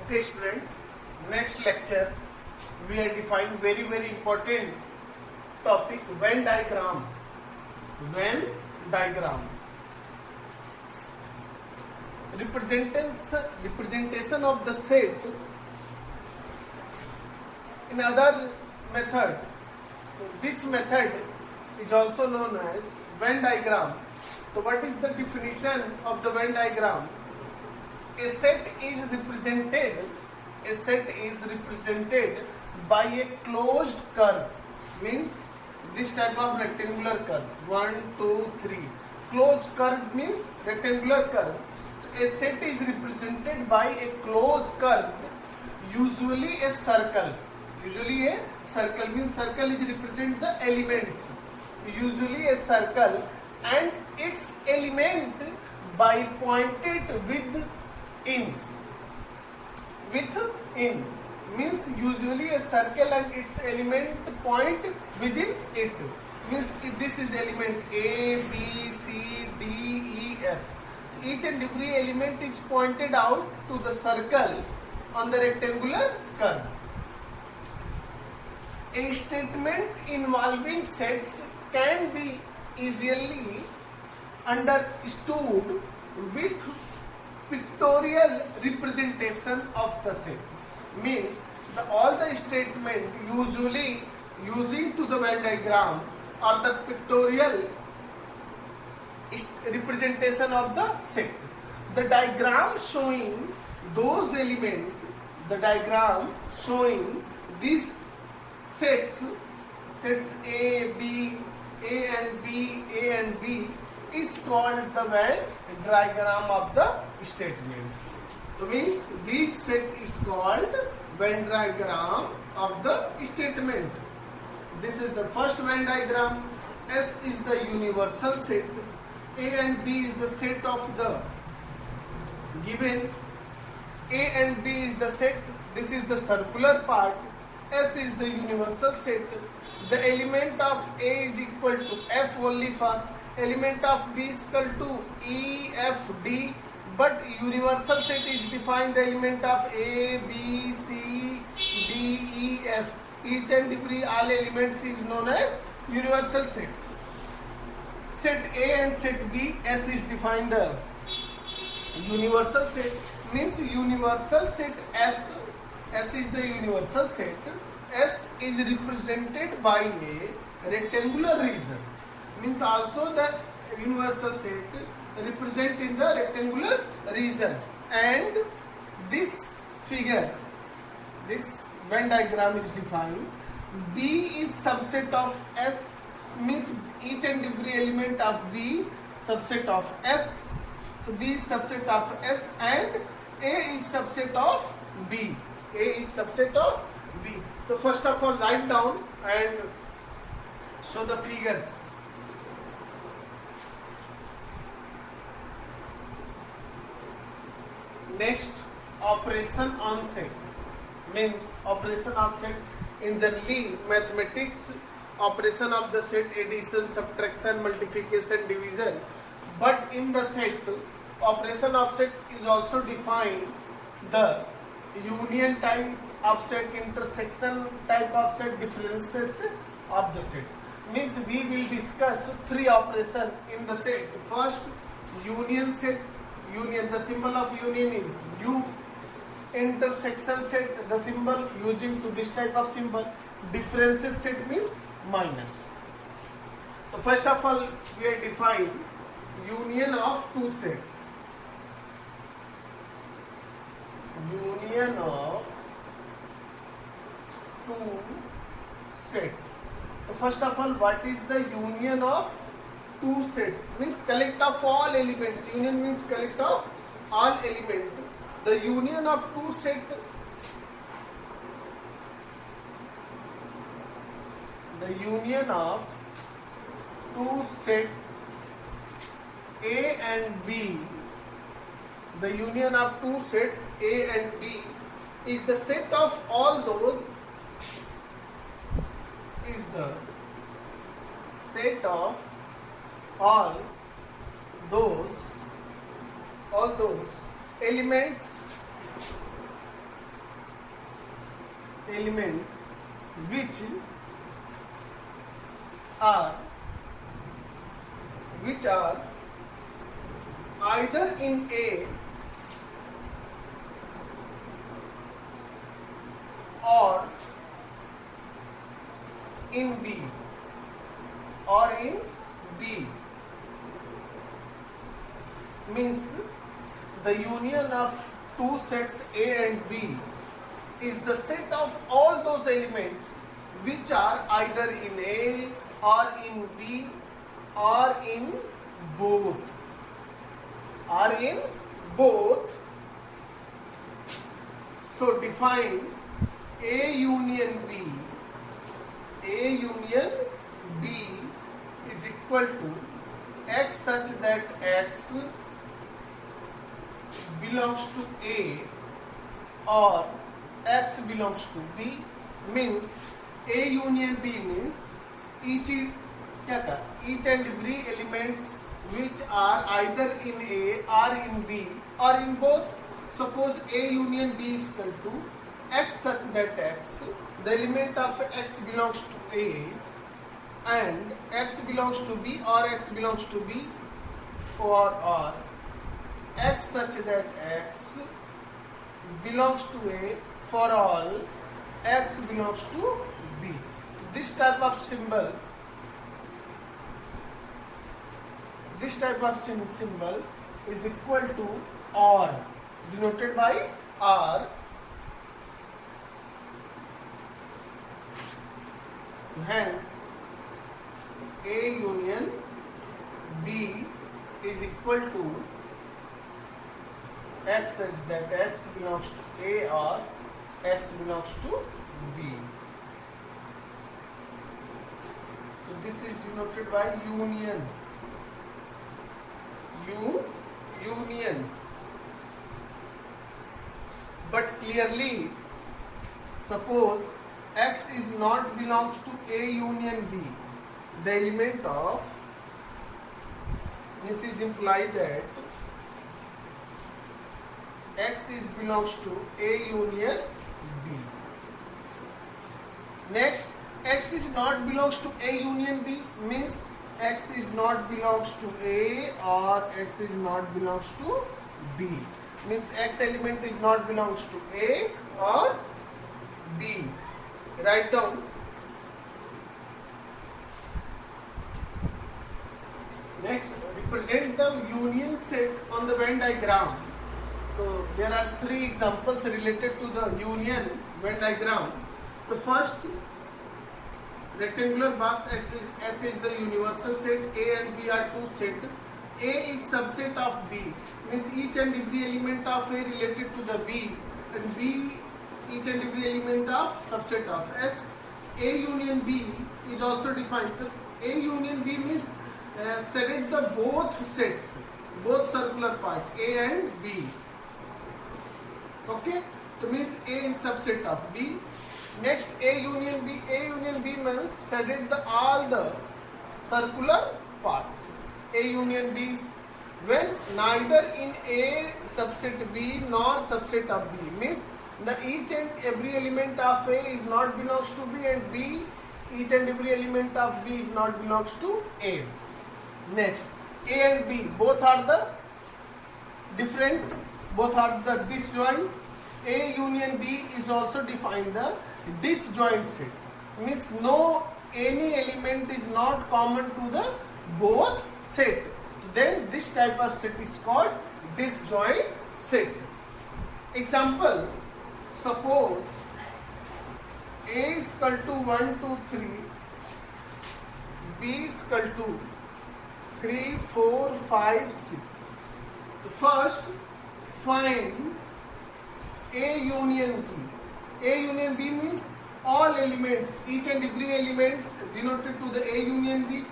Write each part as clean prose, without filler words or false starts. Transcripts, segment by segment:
Okay student, next lecture we are defining very important topic, Venn diagram. Venn diagram. Representation of the set in other method. This method is also known as Venn diagram. So what is the definition of the Venn diagram? A set is represented by a closed curve, means this type of rectangular curve, 1 2 3. Closed curve means rectangular curve. A set is represented by a closed curve, usually a circle. Usually a circle means circle is represent the elements, usually a circle, and its element by pointed with in means usually a circle and its element point within it, means this is element A, B, C, D, E, F. Each and every element is pointed out to the circle on the rectangular curve. A statement involving sets can be easily understood with pictorial representation of the set, means all the statement usually using to the Venn diagram or the pictorial representation of the set. The diagram showing those elements, the diagram showing these sets A, B, A and B, A and B is called the Venn diagram of the statement. So means this set is called Venn diagram of the statement. This is the first Venn diagram. S is the universal set. A and B is the set of the given. A and B is the set. This is the circular part. S is the universal set. The element of A is equal to F only for element of B is equal to E, F, D, but universal set is defined the element of A, B, C, D, E, F. Each and every all elements is known as universal sets. Set A and set B, S is defined the universal set, means universal set S. S is the universal set. S is represented by a rectangular region, means also the universal set represent in the rectangular region. And this figure, this Venn diagram is defined. B is subset of S, means each and every element of B subset of S. B is subset of S and A is subset of B. A is subset of B. So first of all write down and show the figures. Next, operation on set, means operation of set in the mathematics, operation of the set, addition, subtraction, multiplication, division. But in the set, operation of set is also defined the union type of set, intersection type of set, differences of the set. Means we will discuss three operations in the set. First, union set. Union, the symbol of union is U. Intersection set, the symbol using to this type of symbol. Differences set means minus. So first of all, we are defined union of two sets. Union of two sets. So first of all, what is the union of two sets? Means collect of all elements. Union means collect of all elements. The union of two sets, the union of two sets A and B, the union of two sets A and B is the set of all those, is the set of all those elements element which are either in A or in B means the union of two sets A and B is the set of all those elements which are either in A or in B or in both. So define A union B. A union B is equal to X such that X belongs to A or X belongs to B means A union B means each and every elements which are either in A or in B or in both. Suppose A union B is equal to X such that X, the element of X belongs to A and X belongs to B or X belongs to B or X such that X belongs to A for all X belongs to B. This type of symbol is equal to OR, denoted by R. Hence, A union B is equal to X such that X belongs to A or X belongs to B. So this is denoted by union. Union. But clearly, suppose X is not belongs to A union B, the element of this is implied that X is belongs to A union B. Next, X is not belongs to A union B means X is not belongs to A or X is not belongs to B means X element is not belongs to A or B. Write down. Next, represent the union set on the Venn diagram. So there are three examples related to the union Venn diagram. The first rectangular box S is the universal set. A and B are two sets. A is subset of B means each and every element of A related to the B and B each and every element of subset of S. A union B is also defined. So A union B means select the both sets, both circular part A and B. Okay, so means A is subset of B. Next, A union B. A union B means select the all the circular parts. A union B is when neither in A subset B nor subset of B means the each and every element of A is not belongs to B and B each and every element of B is not belongs to A. Next, A and B both are the different, both are the disjoint. A union B is also defined the disjoint set means no any element is not common to the both set. Then this type of set is called disjoint set. Example, suppose A is equal to 1, 2, 3, B is equal to 3, 4, 5, 6. First, find A union B. A union B means all elements, each and every elements denoted to the A union B.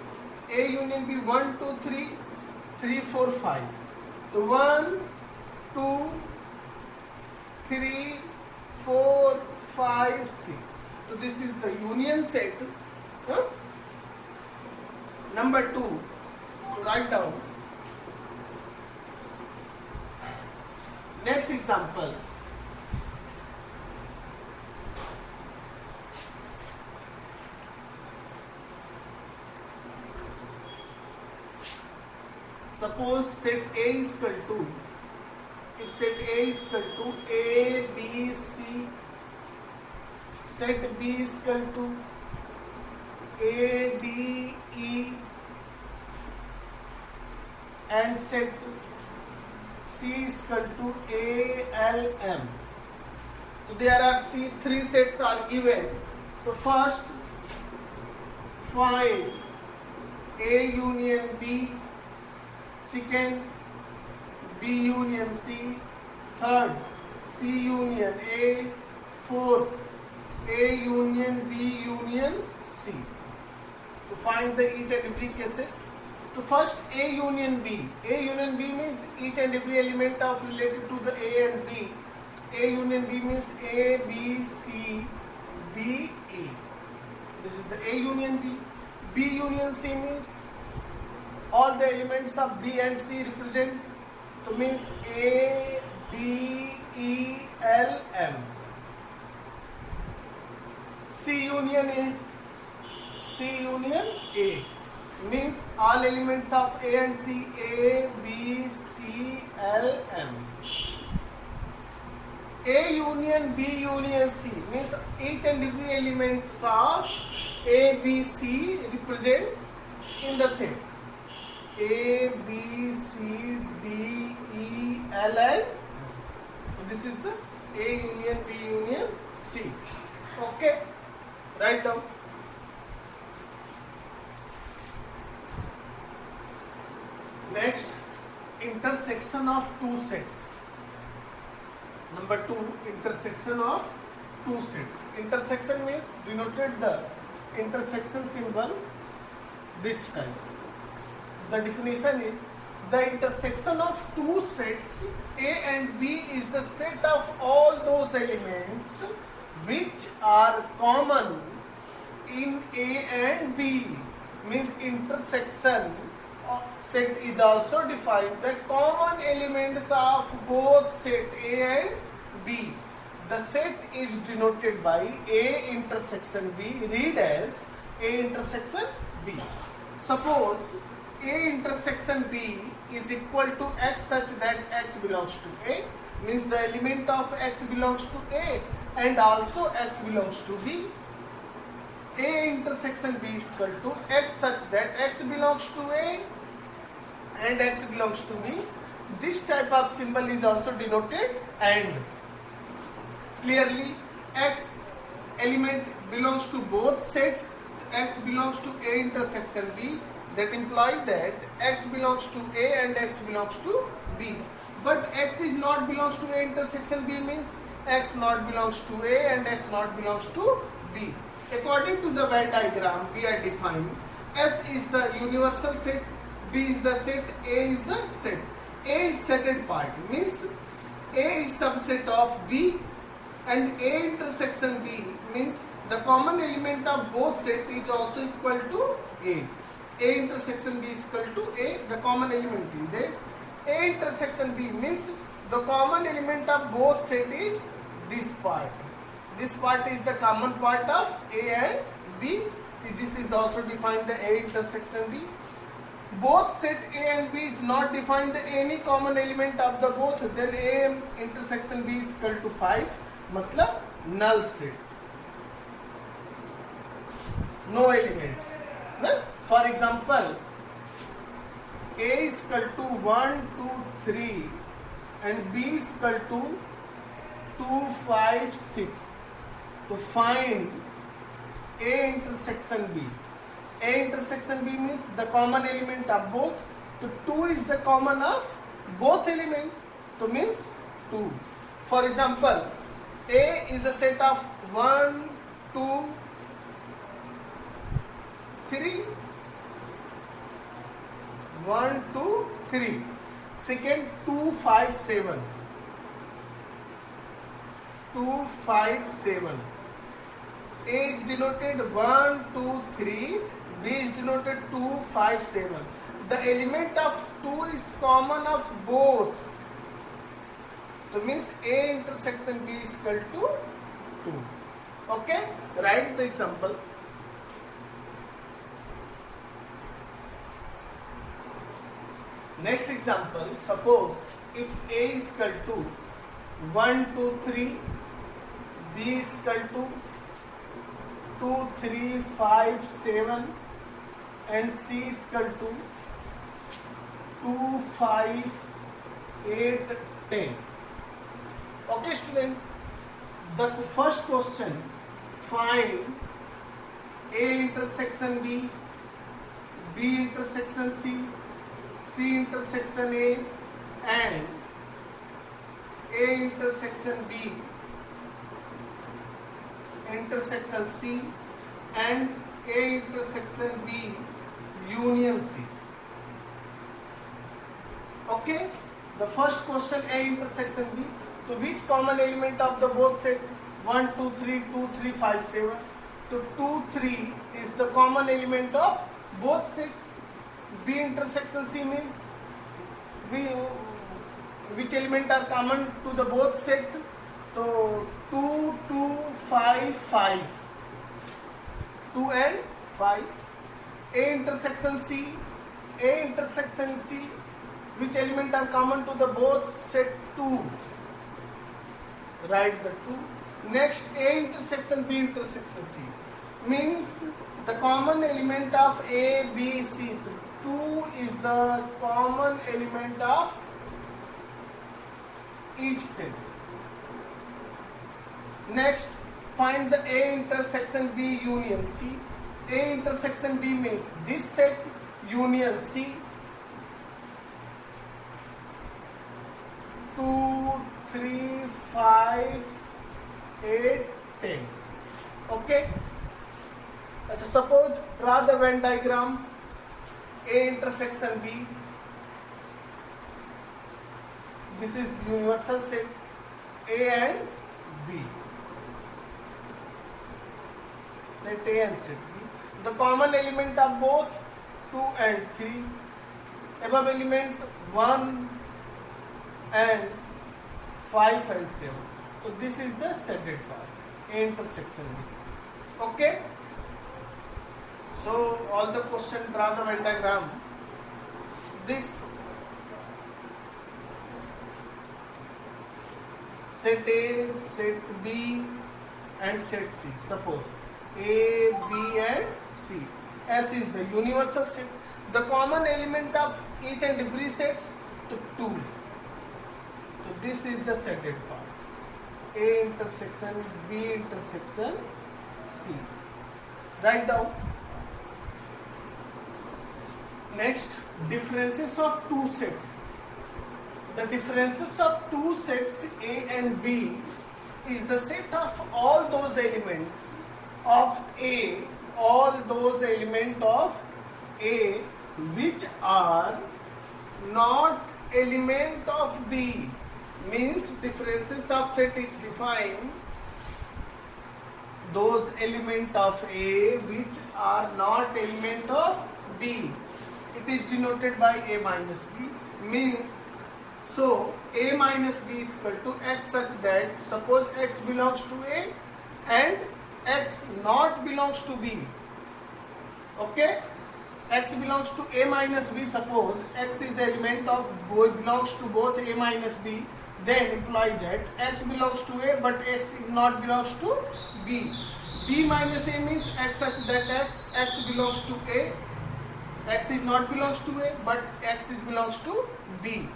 A union B 1, 2, 3, 3, 4, 5. So 1, 2, 3, 4, 5, 6. So this is the union set. Number 2, write down. Next example. suppose set A is equal to, if set A is equal to A, B, C, set B is equal to A, D, E, and set C is equal to A, L, M. So there are three sets are given. So first find A union B, second B union C, third C union A, fourth A union B union C. To find the each and every cases. So first A union B. A union B means each and every element of related to the A and B. A union B means A, B, C, B, A. This is the A union B. B union C means all the elements of B and C represent. So means A, D, E, L, M. C union A. C union A means all elements of A and C, A, B, C, L, M. A union B union C means each and every element of A, B, C represent in the set. A, B, C, D, E, L, and this is the A union B union C. Okay, write down. Next, intersection of two sets. Number 2, intersection of two sets. Intersection means denoted the intersection symbol this time. The definition is the intersection of two sets A and B is the set of all those elements which are common in A and B. Means intersection set is also defined the common elements of both set A and B. The set is denoted by A intersection B. Read as A intersection B. Suppose A intersection B is equal to X such that X belongs to A. Means the element of X belongs to A and also X belongs to B. A intersection B is equal to X such that X belongs to A and X belongs to B. This type of symbol is also denoted and. Clearly X element belongs to both sets. X belongs to A intersection B. That implies that X belongs to A and X belongs to B. But X is not belongs to A intersection B means X not belongs to A and X not belongs to B. According to the Venn diagram we are defined, S is the universal set, B is the set, A is the set. A is setted part means A is subset of B and A intersection B means the common element of both set is also equal to A. A intersection B is equal to A. The common element is A. A intersection B means the common element of both set is this part. This part is the common part of A and B. This is also defined the A intersection B. Both set A and B is not defined the any common element of the both. Then A intersection B is equal to 5. मतलब null set. No elements. No? For example, A is equal to 1, 2, 3 and B is equal to 2, 5, 6. To find A intersection B. A intersection B means the common element of both. So 2 is the common of both elements. So means 2. For example, A is the set of 1, 2, 3. 1, 2, 3. Second 2, 5, 7. 2, 5, 7. A is denoted 1, 2, 3. B is denoted 2, 5, 7. The element of 2 is common of both. So means A intersection B is equal to 2. Okay? Write the examples. Next example, suppose if A is equal to 1, 2, 3, B is equal to 2, 3, 5, 7 and C is equal to 2, 5, 8, 10. Okay student, the first question, find A intersection B, B intersection C, C intersection A and A intersection B intersection C and A intersection B union C. Okay, the first question, A intersection B. So which common element of the both set? 1, 2, 3, 2, 3, 5, 7. So 2, 3 is the common element of both set. B intersection C means which element are common to the both set? So 2, 2, 5, 5. 2 and 5. A intersection C. A intersection C. Which element are common to the both set? 2. Write the 2. Next, A intersection B intersection C means the common element of A, B, C. 2 is the common element of each set. Next, find the A intersection B union C. A intersection B means this set union C. 2, 3, 5, 8, 10. Okay. So suppose draw the Venn diagram. A intersection B. This is universal set A and B. Set A and set B. The common element of both 2 and 3. Above element 1 and 5 and 7. So this is the shaded part, A intersection B. Okay. So all the question, draw the Venn diagram. This set A, set B and set C. Suppose A, B and C. S is the universal set. The common element of each and every sets to 2. So this is the shaded part. A intersection B intersection C. Write down. Next, differences of two sets. The differences of two sets A and B is the set of all those elements of A, all those elements of A which are not element of B. Means differences of set is defined those element of A which are not element of B. It is denoted by A minus B. Means, so A minus B is equal to X such that suppose X belongs to A and X not belongs to B. Okay, X belongs to A minus B. Suppose X is the element of belongs to both A minus B, then imply that X belongs to A but X not belongs to B. B minus A means X such that X belongs to A, X is not belongs to A but X is belongs to B.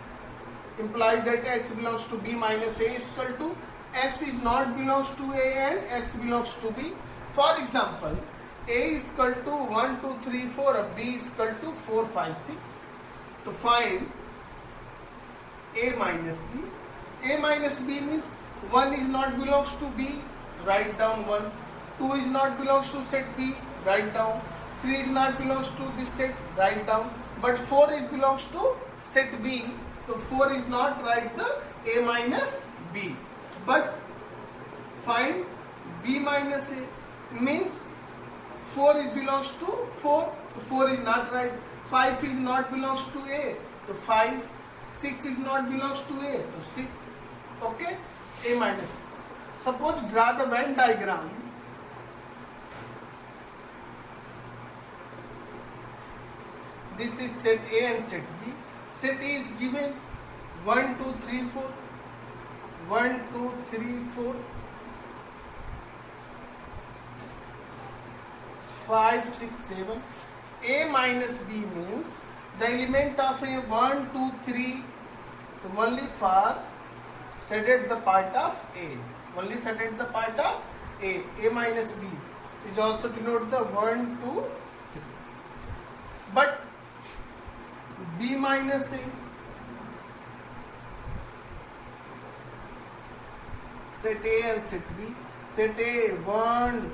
Imply that X belongs to B minus A is equal to X is not belongs to A and X belongs to B. For example, A is equal to 1, 2, 3, 4 or B is equal to 4, 5, 6. To find A minus B. A minus B means 1 is not belongs to B, write down 1. 2 is not belongs to set B, write down. 3 is not belongs to this set, write down. But 4 is belongs to set B, so 4 is not, write the A minus B. But find B minus A means 4 is belongs to 4, so 4 is not right. 5 is not belongs to A, so 5. 6 is not belongs to A, so 6. Okay, A minus A. Suppose draw the Venn diagram. This is set A and set B. Set A is given 1, 2, 3, 4. 1, 2, 3, 4. 5, 6, 7. A minus B means the element of A 1, 2, 3 only for set at the part of A. Only set at the part of A. A minus B is also denote the 1, 2, 3. But B minus A, set A and set B. Set A 1,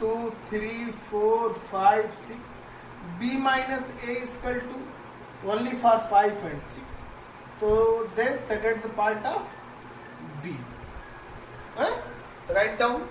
2, 3, 4, 5, 6. B minus A is equal to only for 5 and 6. So then set at the part of B. Write down.